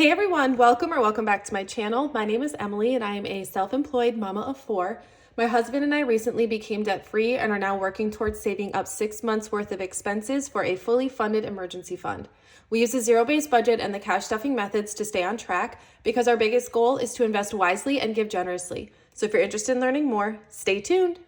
Hey everyone, welcome back to my channel. My name is Emily and I am a self-employed mama of 4. My husband and I recently became debt-free and are now working towards saving up 6 months worth of expenses for a fully funded emergency fund. We use a zero-based budget and the cash stuffing methods to stay on track because our biggest goal is to invest wisely and give generously. So if you're interested in learning more, stay tuned.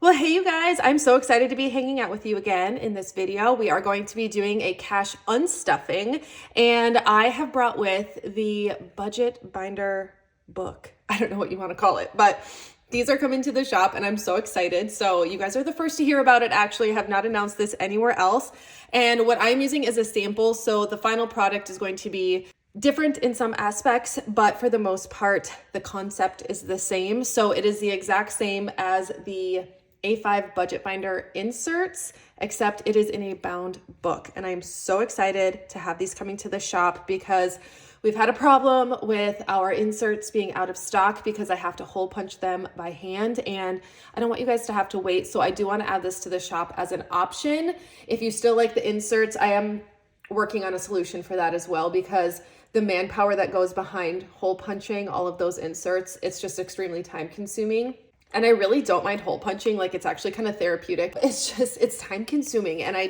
Well, hey you guys, I'm so excited to be hanging out with you again in this video. We are going to be doing a cash unstuffing, and I have brought with the budget binder book. I don't know what you want to call it, but these are coming to the shop and I'm so excited. So you guys are the first to hear about it. Actually, I have not announced this anywhere else. And what I'm using is a sample. So the final product is going to be different in some aspects, but for the most part, the concept is the same. So it is the exact same as the A5 budget binder inserts, except it is in a bound book. And I'm so excited to have these coming to the shop because we've had a problem with our inserts being out of stock because I have to hole punch them by hand and I don't want you guys to have to wait. So I do want to add this to the shop as an option. If you still like the inserts, I am working on a solution for that as well because the manpower that goes behind hole punching all of those inserts, it's just extremely time consuming. And I really don't mind hole punching. Like, it's actually kind of therapeutic. It's time consuming and I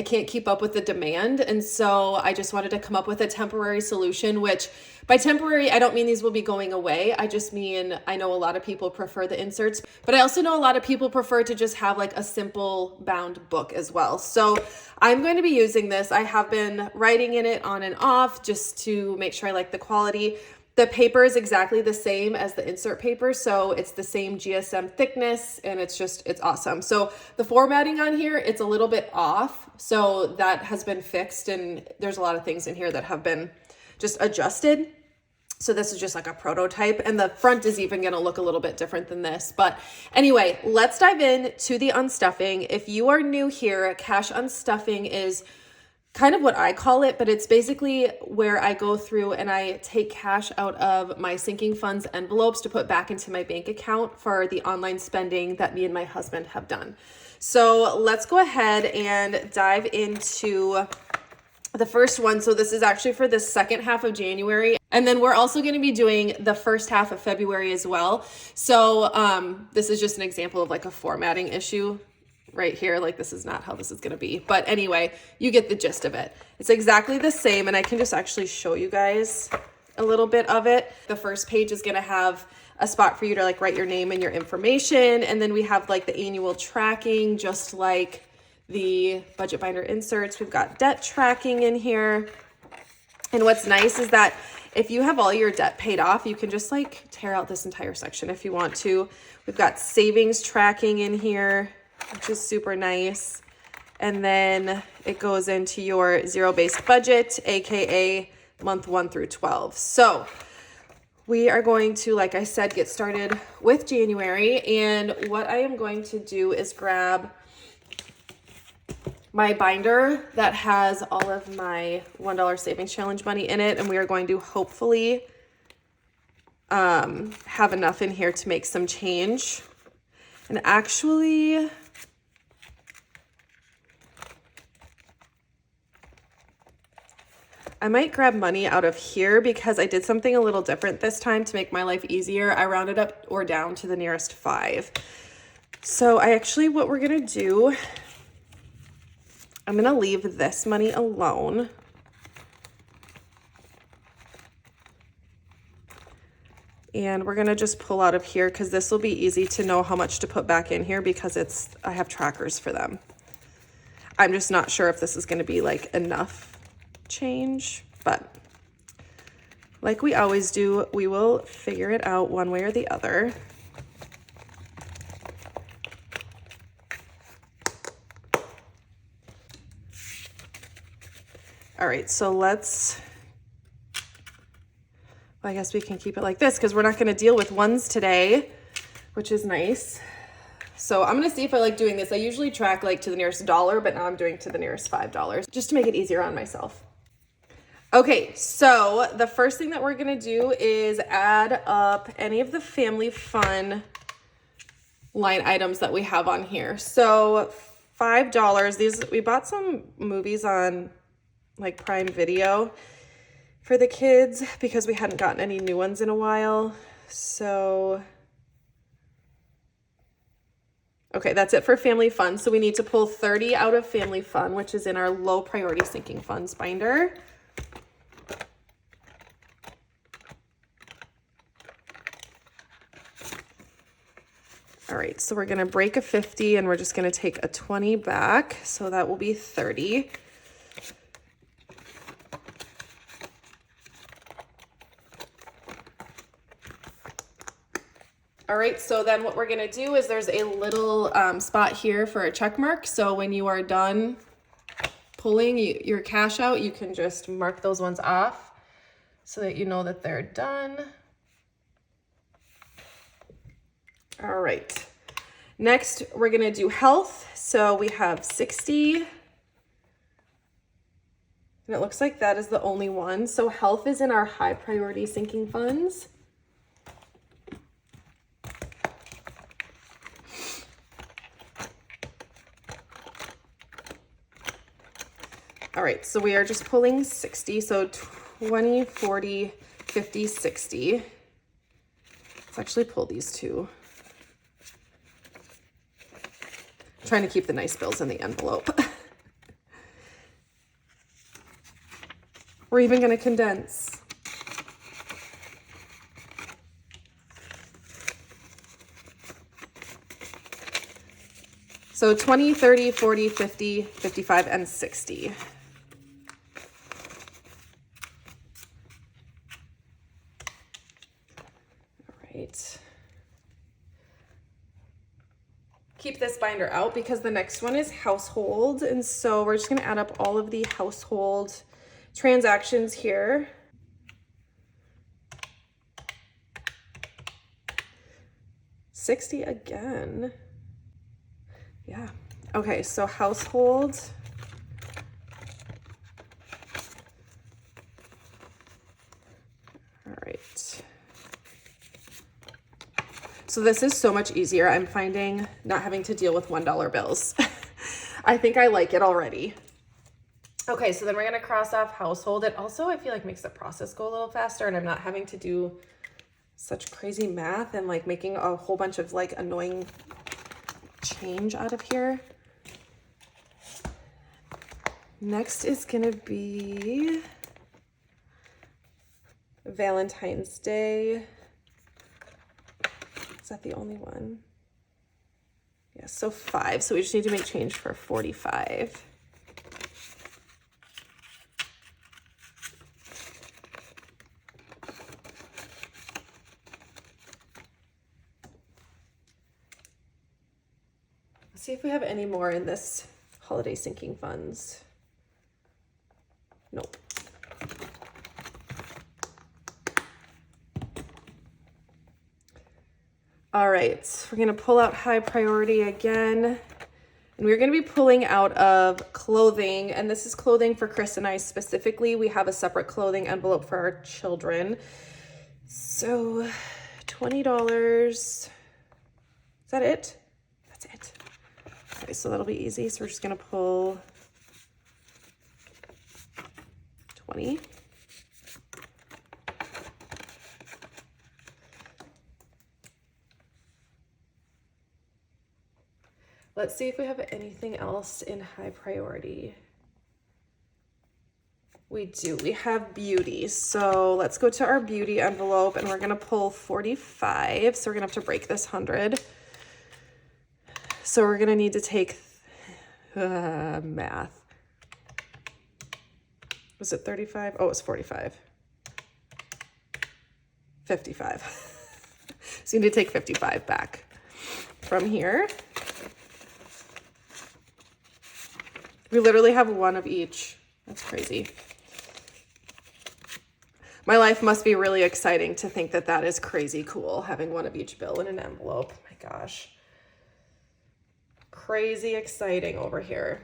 can't keep up with the demand. And so I just wanted to come up with a temporary solution, which by temporary, I don't mean these will be going away. I just mean, I know a lot of people prefer the inserts, but I also know a lot of people prefer to just have like a simple bound book as well. So I'm going to be using this. I have been writing in it on and off just to make sure I like the quality. The paper is exactly the same as the insert paper, so it's the same GSM thickness, and it's awesome. So the formatting on here, it's a little bit off, so that has been fixed, and there's a lot of things in here that have been just adjusted. So this is just like a prototype, and the front is even gonna look a little bit different than this. But anyway, let's dive in to the unstuffing. If you are new here, cash unstuffing is kind of what I call it, but it's basically where I go through and I take cash out of my sinking funds envelopes to put back into my bank account for the online spending that me and my husband have done. So let's go ahead and dive into the first one. So this is actually for the second half of January. And then we're also going to be doing the first half of February as well. So this is just an example of like a formatting issue right here. Like, this is not how this is going to be, but anyway, you get the gist of it. It's exactly the same. And I can just actually show you guys a little bit of it. The first page is going to have a spot for you to like write your name and your information. And then we have like the annual tracking, just like the budget binder inserts. We've got debt tracking in here. And what's nice is that if you have all your debt paid off, you can just like tear out this entire section if you want to. We've got savings tracking in here, which is super nice. And then it goes into your zero-based budget, AKA month 1 through 12. So we are going to, like I said, get started with January. And what I am going to do is grab my binder that has all of my $1 savings challenge money in it. And we are going to hopefully have enough in here to make some change. And actually, I might grab money out of here because I did something a little different this time to make my life easier. I rounded up or down to the nearest 5. So what we're gonna do, I'm gonna leave this money alone. And we're gonna just pull out of here because this will be easy to know how much to put back in here because I have trackers for them. I'm just not sure if this is gonna be like enough change, but like we always do, we will figure it out one way or the other. All right, so I guess we can keep it like this because we're not going to deal with ones today, which is nice. So I'm going to see if I like doing this. I usually track like to the nearest dollar, but now I'm doing to the nearest $5 just to make it easier on myself. Okay, so the first thing that we're gonna do is add up any of the family fun line items that we have on here. So $5. We bought some movies on like Prime Video for the kids because we hadn't gotten any new ones in a while. So, okay, that's it for family fun. So we need to pull 30 out of family fun, which is in our low priority sinking funds binder. All right, so we're gonna break a 50 and we're just gonna take a 20 back. So that will be 30. All right, so then what we're gonna do is there's a little spot here for a check mark. So when you are done pulling your cash out, you can just mark those ones off so that you know that they're done. All right, next we're gonna do health. So we have 60, and it looks like that is the only one. So health is in our high priority sinking funds. All right, so we are just pulling 60. So 20, 40, 50, 60. Let's actually pull these two. I'm trying to keep the nice bills in the envelope. We're even gonna condense. So 20, 30, 40, 50, 55, and 60. Keep this binder out because the next one is household. And so we're just going to add up all of the household transactions here. $60 again. Yeah. Okay, so household. All right. So this is so much easier. I'm finding not having to deal with $1 bills. I think I like it already. Okay, so then we're gonna cross off household. It also, I feel like, makes the process go a little faster and I'm not having to do such crazy math and like making a whole bunch of like annoying change out of here. Next is gonna be Valentine's Day. Is that the only one? Yeah, so 5. So we just need to make change for 45. Let's see if we have any more in this holiday sinking funds. Nope. All right, we're gonna pull out high priority again, and we're gonna be pulling out of clothing, and this is clothing for Chris and I specifically. We have a separate clothing envelope for our children. So $20, is that it? That's it. Okay, so that'll be easy. So we're just gonna pull 20. Let's see if we have anything else in high priority. We do. We have beauty. So let's go to our beauty envelope and we're going to pull 45. So we're going to have to break this 100. So we're going to need to take math. Was it 35? Oh, it was 45. 55. So you need to take 55 back from here. We literally have one of each. That's crazy. My life must be really exciting to think that that is crazy cool, having one of each bill in an envelope. Oh my gosh. Crazy exciting over here.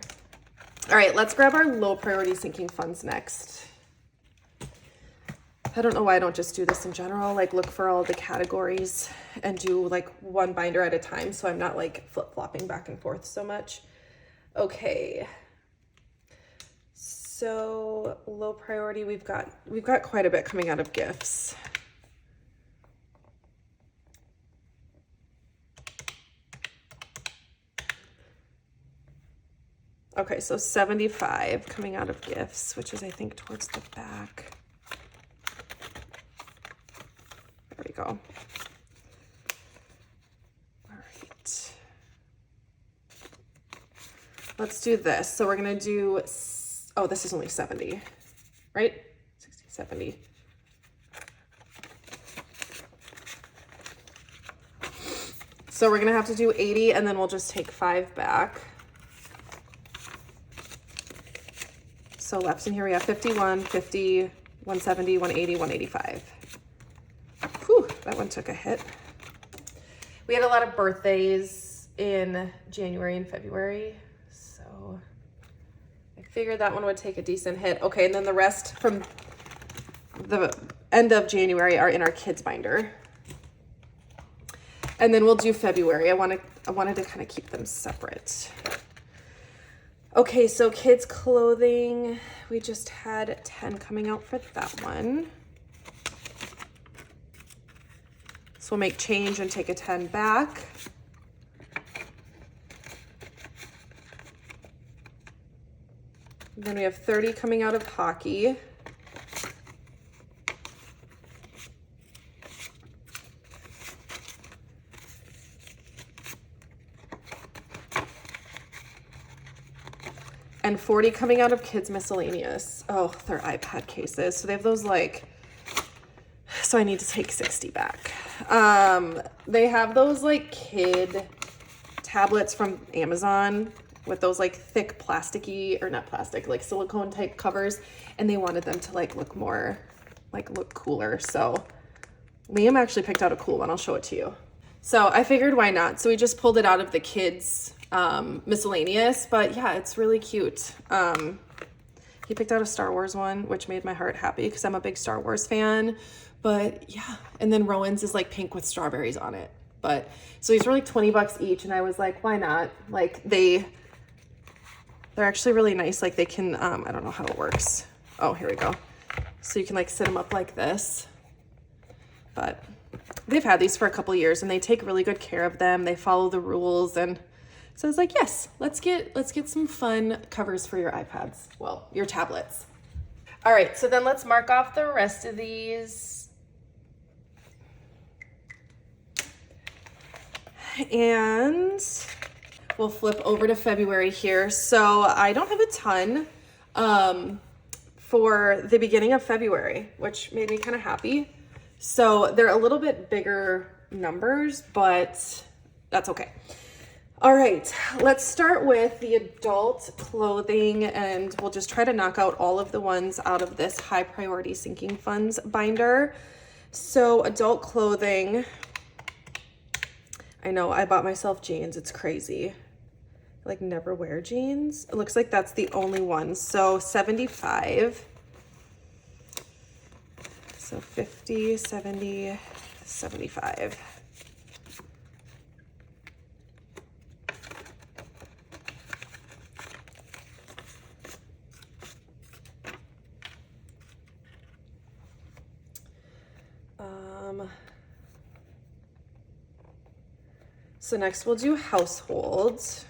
All right, let's grab our low priority sinking funds next. I don't know why I don't just do this in general, like look for all the categories and do like one binder at a time so I'm not like flip-flopping back and forth so much. Okay. So low priority, we've got quite a bit coming out of gifts. Okay, so 75 coming out of gifts, which is I think towards the back. There we go. All right. Let's do this. So we're gonna do, oh, this is only 70, right? 60, 70. So we're gonna have to do 80 and then we'll just take 5 back. So left in here we have 51, 50, 170, 180, 185. Whew, that one took a hit. We had a lot of birthdays in January and February, so I figured that one would take a decent hit. Okay, and then the rest from the end of January are in our kids binder. And then we'll do February. I wanted to kind of keep them separate. Okay, so kids clothing, we just had 10 coming out for that one. So we'll make change and take a 10 back. Then we have 30 coming out of hockey. And 40 coming out of kids miscellaneous. Oh, they're iPad cases. So they have those like, so I need to take 60 back. They have those like kid tablets from Amazon with those like thick plasticky, or not plastic, like silicone type covers. And they wanted them to like look more, like look cooler. So Liam actually picked out a cool one. I'll show it to you. So I figured why not? So we just pulled it out of the kids miscellaneous, but yeah, it's really cute. He picked out a Star Wars one, which made my heart happy because I'm a big Star Wars fan. But yeah, and then Rowan's is like pink with strawberries on it. But so these were like 20 bucks each, and I was like, why not? Like they're actually really nice. Like they can, I don't know how it works. Oh, here we go. So you can like sit them up like this. But they've had these for a couple years and they take really good care of them. They follow the rules, and so I was like, yes, let's get some fun covers for your iPads. Well, your tablets. All right, so then let's mark off the rest of these. And we'll flip over to February here. So I don't have a ton for the beginning of February, which made me kind of happy. So they're a little bit bigger numbers, but that's okay. All right, let's start with the adult clothing, and we'll just try to knock out all of the ones out of this high priority sinking funds binder. So adult clothing, I know I bought myself jeans. It's crazy. I like never wear jeans. It looks like that's the only one. So 75. So 50, 70, 75. So next we'll do households.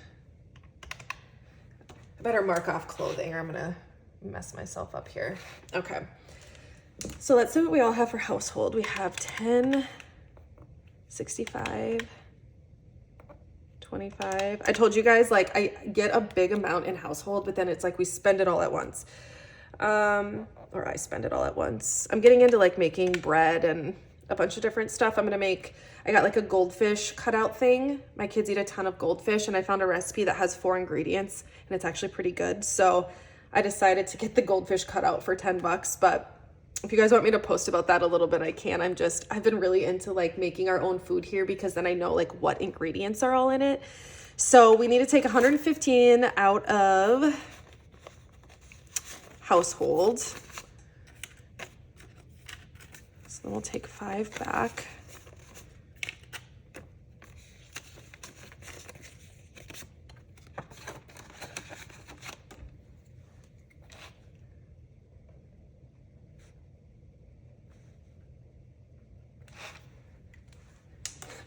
I better mark off clothing or I'm gonna mess myself up here. Okay. So let's see what we all have for household. We have 10, 65, 25. I told you guys, like, I get a big amount in household, but then it's like we spend it all at once. Or I spend it all at once. I'm getting into like making bread and a bunch of different stuff. I got like a goldfish cutout thing. My kids eat a ton of goldfish, and I found a recipe that has 4 ingredients and it's actually pretty good. So I decided to get the goldfish cutout for 10 bucks, but if you guys want me to post about that a little bit, I can. I've been really into like making our own food here because then I know like what ingredients are all in it. So we need to take 115 out of household. So then we'll take 5 back.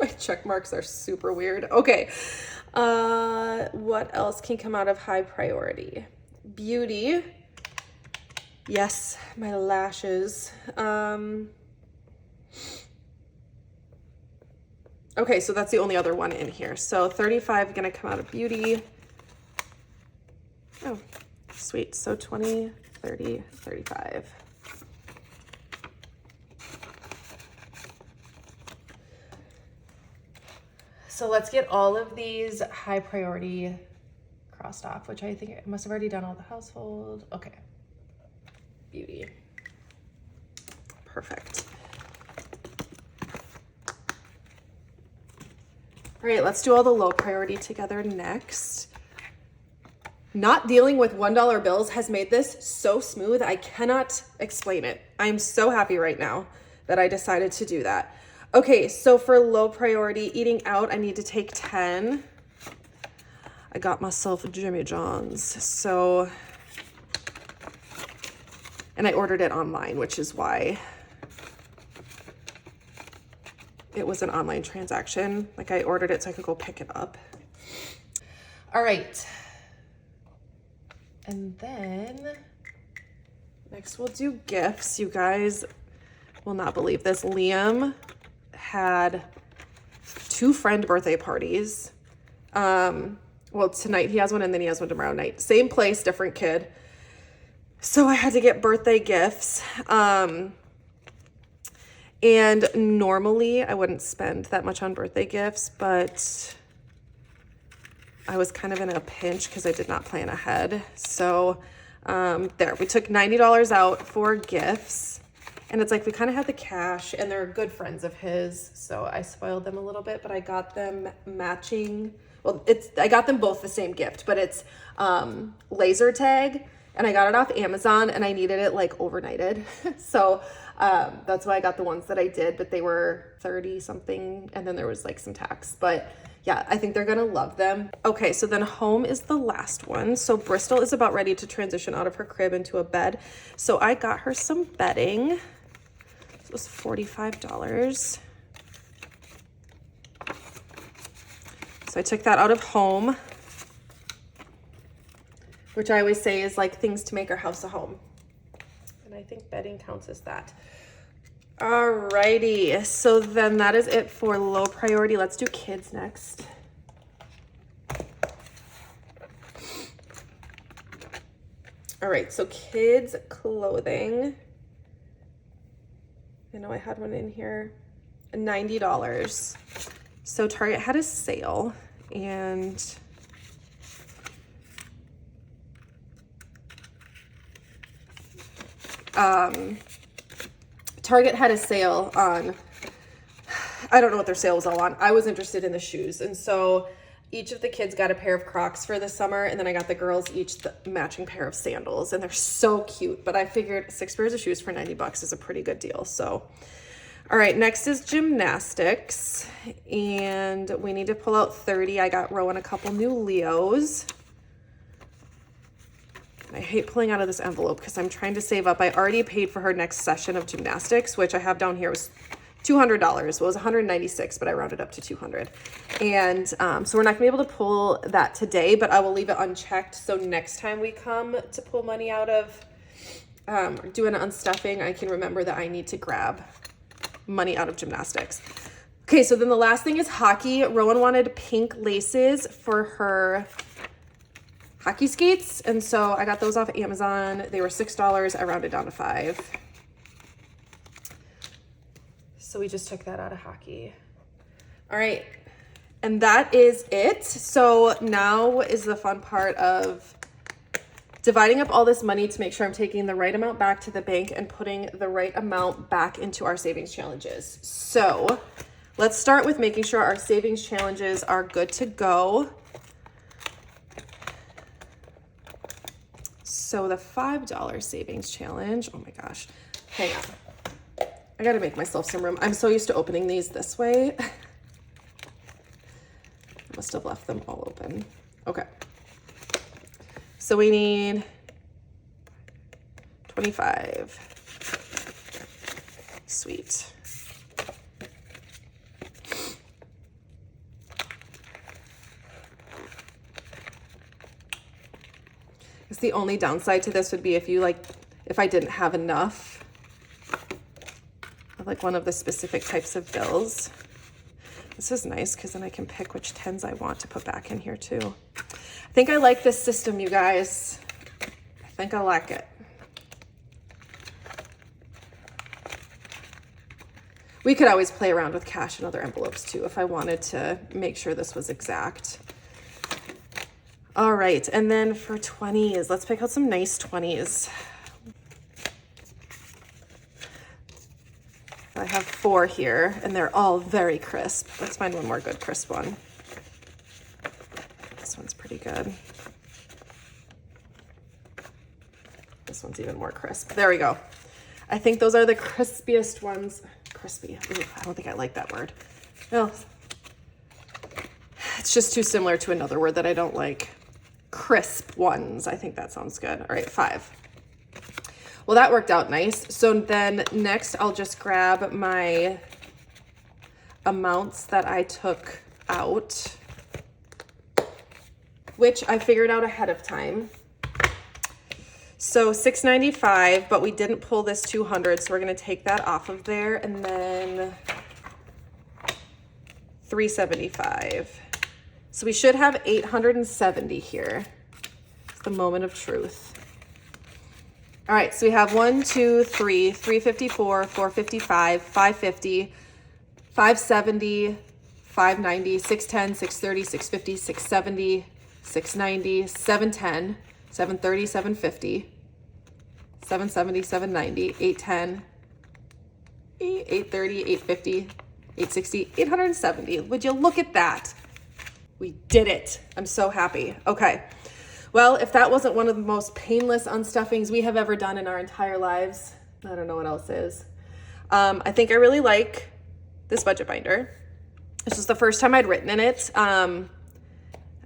My check marks are super weird. Okay. What else can come out of high priority? Beauty. Yes, my lashes. Okay, so that's the only other one in here. So 35 gonna come out of beauty. Oh, sweet. So 20, 30, 35. So let's get all of these high priority crossed off, which I think I must have already done all the household. Okay. Beauty. Perfect. All right, let's do all the low priority together next. Not dealing with $1 bills has made this so smooth. I cannot explain it. I'm so happy right now that I decided to do that. Okay, so for low priority eating out, I need to take 10. I got myself a Jimmy John's. So, and I ordered it online, which is why it was an online transaction. Like I ordered it so I could go pick it up. All right. And then next we'll do gifts. You guys will not believe this. Liam had 2 friend birthday parties. Well, tonight he has one and then he has one tomorrow night. Same place, different kid. So I had to get birthday gifts. And normally I wouldn't spend that much on birthday gifts, but I was kind of in a pinch because I did not plan ahead. So there, we took $90 out for gifts. And it's like we kind of had the cash, and they're good friends of his, so I spoiled them a little bit, but I got them matching. Well, I got them both the same gift, but it's laser tag, and I got it off Amazon, and I needed it like overnighted. So that's why I got the ones that I did, but they were 30 something, and then there was like some tax. But yeah, I think they're gonna love them. Okay, so then home is the last one. So Bristol is about ready to transition out of her crib into a bed. So I got her some bedding. It was $45. So I took that out of home, which I always say is like things to make our house a home. And I think bedding counts as that. Alrighty, so then that is it for low priority. Let's do kids next. All right, so kids clothing. I know I had one in here, $90. So Target had a sale, and Target had a sale on, I don't know what their sale was all on. I was interested in the shoes, and so each of the kids got a pair of Crocs for the summer, and then I got the girls each the matching pair of sandals, and they're so cute. But I figured 6 pairs of shoes for $90 is a pretty good deal. So, all right, next is gymnastics, and we need to pull out 30. I got Rowan a couple new Leos. I hate pulling out of this envelope because I'm trying to save up. I already paid for her next session of gymnastics, which I have down here was $200. Well, it was $196, but I rounded up to $200. And so we're not gonna be able to pull that today, but I will leave it unchecked. So next time we come to pull money out of, do an unstuffing, I can remember that I need to grab money out of gymnastics. Okay, so then the last thing is hockey. Rowan wanted pink laces for her hockey skates, and so I got those off Amazon. They were $6. I rounded down to $5. So we just took that out of hockey. All right, and that is it. So now is the fun part of dividing up all this money to make sure I'm taking the right amount back to the bank and putting the right amount back into our savings challenges. So let's start with making sure our savings challenges are good to go. So the $5 savings challenge, oh my gosh, hang on. I gotta make myself some room. I'm so used to opening these this way. I must have left them all open. Okay. So we need 25. Sweet. Because the only downside to this would be if I didn't have enough of like one of the specific types of bills. This is nice because then I can pick which 10s I want to put back in here too. I think I like this system, you guys. I think I like it. We could always play around with cash and other envelopes too if I wanted to make sure this was exact. All right, and then for 20s, let's pick out some nice 20s. I have 4 here, and they're all very crisp. Let's find one more good crisp one. This one's pretty good. This one's even more crisp. There we go. I think those are the crispiest ones. Crispy. Ooh, I don't think I like that word. Well, it's just too similar to another word that I don't like. Crisp ones. I think that sounds good. All right, 5. Well, that worked out nice. So then next I'll just grab my amounts that I took out, which I figured out ahead of time. So $6.95, but we didn't pull this 200, so we're gonna take that off of there, and then $3.75. So we should have 870 here. It's the moment of truth. All right, so we have 1, 2, 3, 354, 455, 550, 570, 590, 610, 630, 650, 670, 690, 710, 730, 750, 770, 790, 810, 830, 850, 860, 870. Would you look at that? We did it. I'm so happy. Okay. Well, if that wasn't one of the most painless unstuffings we have ever done in our entire lives, I don't know what else is. I think I really like this budget binder. This is the first time I'd written in it. I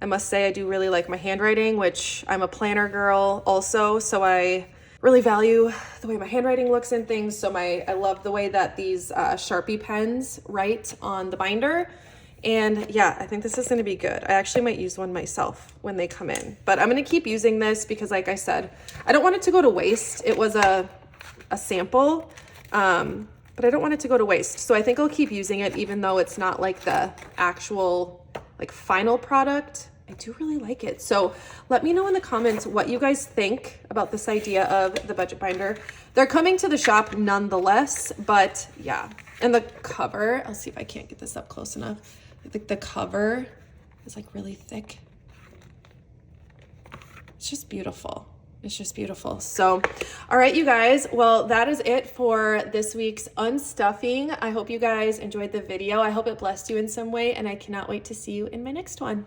must say I do really like my handwriting, which I'm a planner girl also, so I really value the way my handwriting looks and things. So I love the way that these Sharpie pens write on the binder. And yeah, I think this is going to be good. I actually might use one myself when they come in, but I'm going to keep using this because, like I said, I don't want it to go to waste. It was a sample, but I don't want it to go to waste. So I think I'll keep using it even though it's not like the actual like final product. I do really like it. So let me know in the comments what you guys think about this idea of the budget binder. They're coming to the shop nonetheless, but yeah. And the cover, I'll see if I can't get this up close enough. I think the cover is like really thick. It's just beautiful. It's just beautiful. So, all right, you guys. Well, that is it for this week's unstuffing. I hope you guys enjoyed the video. I hope it blessed you in some way, and I cannot wait to see you in my next one.